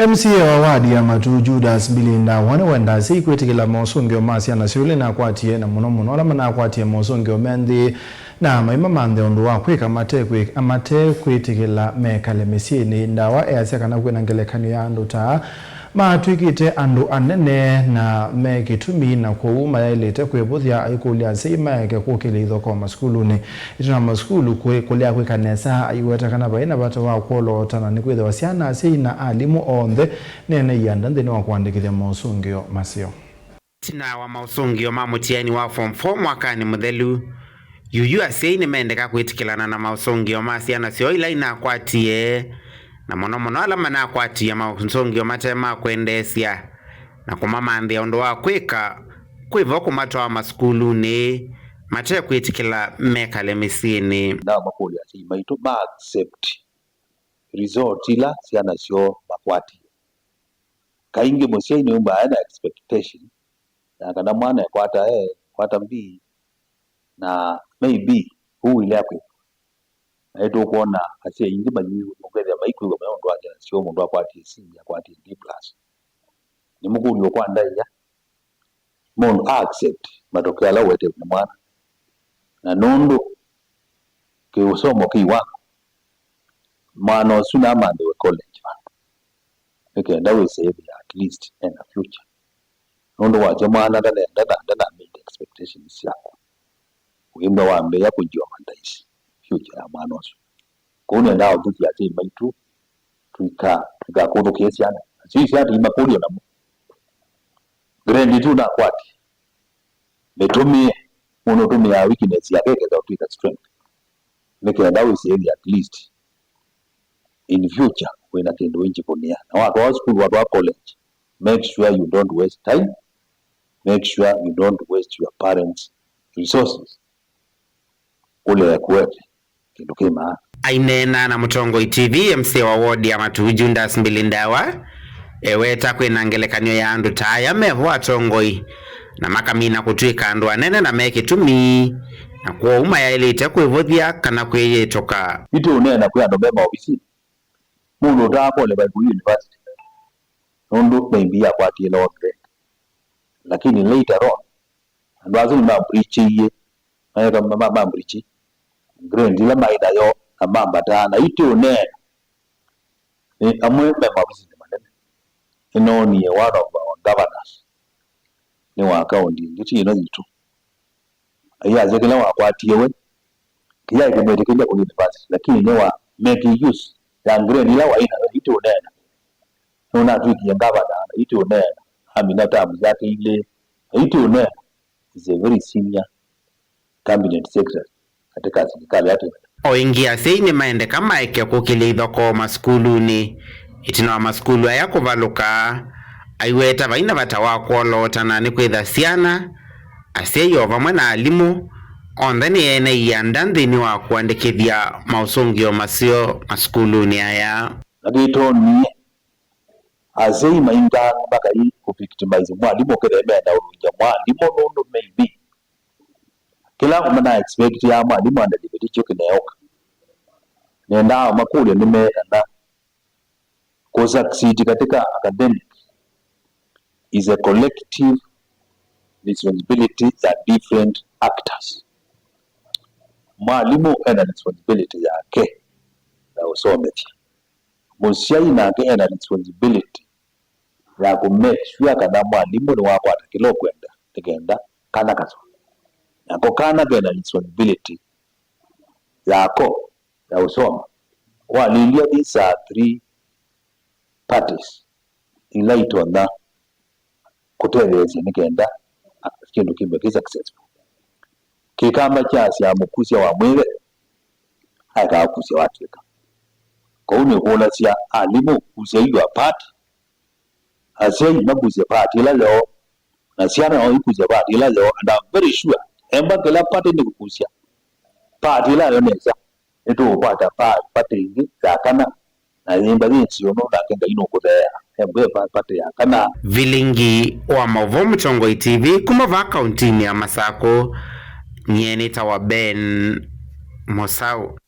MCA wa wadi ya Matu Judas Bilinda wenda si kwetikila mosungio masi anasiule na kwatie na muno ala mana kwatie mosungio mendi na maima mande ondu wa kwika amate kwetikila mekale mesini ndawa easeka na kwena ngelekano ya andu ta matwikite andu anene na mekitumi na kuuma yailete kwebuthia aikulia seima yake kukili ithoko maskuluni ituna maskulu kulia kwikanesa aiweta kana baina bata wa kwolotana ni kwithe wasiana seina alimu onthe nene yanda nthini wa kuandikithia mausungio masio tina wa mausungio mamutiani wa form 4 mwakani muthelu yuyu aseini mendeka kwitikilana na mausungio masiana sio ila inakwatie na mono ala mana kwatia mausungio matema kwendesia na kumamandhia ondo wa kwika kwivo kumatoa maskuluni mate kwitikila mekale misini na makuli ati maito ma accept result ila siana sio makwati kainge mosia ni umba ana expectation na kana mwana kwata mbi na maybe who ile akwe eto kuona ase ingi banyu mugere maikwe wa ndo aja sio ndo akwati C akwati D+ ni mukuli okwanda ya mon accept matokeo ala wete na mwana na nondo ke usomo kiwa mano suna mande we college okay that will save at least in the future nondo wa jamana dada meet expectations yako wimba wambe ya kujua mandaisi future ya mano kuna ndao tuki ati maitu tuka kodo kesi yana sisi hata imapodi na grade 2 na kwati metumie monotomi ya weakness ya keke za tuika strength make that we say at least in future when atendo inchi ponia na watu wa school watu wa college make sure you don't waste time, make sure you don't waste your parents resources ule ya kuwete kindu kima ainena na Mutongo TV MCA wa wodi ya Matu Judas Bilinda eweta kwina ngelekanyo ya andu taya meho atongoi na makamina kutwika andu anene na mekitumi na kwa uma ya ilite kwivuthia kana kwiyetoka ito unena kwa ndo bema ofisi mundu tapo le Bible University nondo maybe ya kwati lower grade lakini later on andu azuni ma preach ye mayaka ma preach grade la maida yo amamba tana ito unena ni amwe bema ofisi manene ino ni one of our governors ni wa county ngiti ino yitu aya zekela wa kwatiwe kiya ikemete kile ku university lakini ni wa make use ya grade ila wa ina ito unena nona twiki ngaba na ito unena amina tamu zake ile ito unena is a very senior cabinet secretary katika serikali yake oingia seini maende kama eke kukili ithoko maskuluni itina maskulu aya kuvaluka aiweta vaina vata wa kuolotana ni kwitha ciana aseyo vamwe na alimu onthe ni ene yanda nthini wa kuandikithia mausungio masio maskuluni aya nagito ni azei mainga mpaka hii kuvictimize mwalimu keremea na urunja mwalimu nondo maybe kila kumana expect ya mwalimu andalibeti choke neoka nenda makule nimeenda succeed katika academic is a collective responsibility ya different actors. Mwalimu ana responsibility yake ya usomethi. Musiai na ke ana responsibility ya ku make sure kana mwalimu ni wako atakilo kwenda tegenda kana kaso. Yako kana ana responsibility yako ya usoma. Walilia these are 3 parties ilaito na kutelezi nikenda kindu kimbe successful kikamba chasi ya mukusia wa mwile haka kusia watika kwa uni kuona sia alimu kusia hiyo apart asia inabusia party ila leo na siana au kusia party ila leo and I'm very sure emba kila party ni kusia party ila leo neza eto upata party ingi kana na yimba sio no na kenda ino kuthea embe pate ya kana vilingi wa mavo Mutongo TV kumava kaunti ya Masako nyeni tawa Ben Mosau.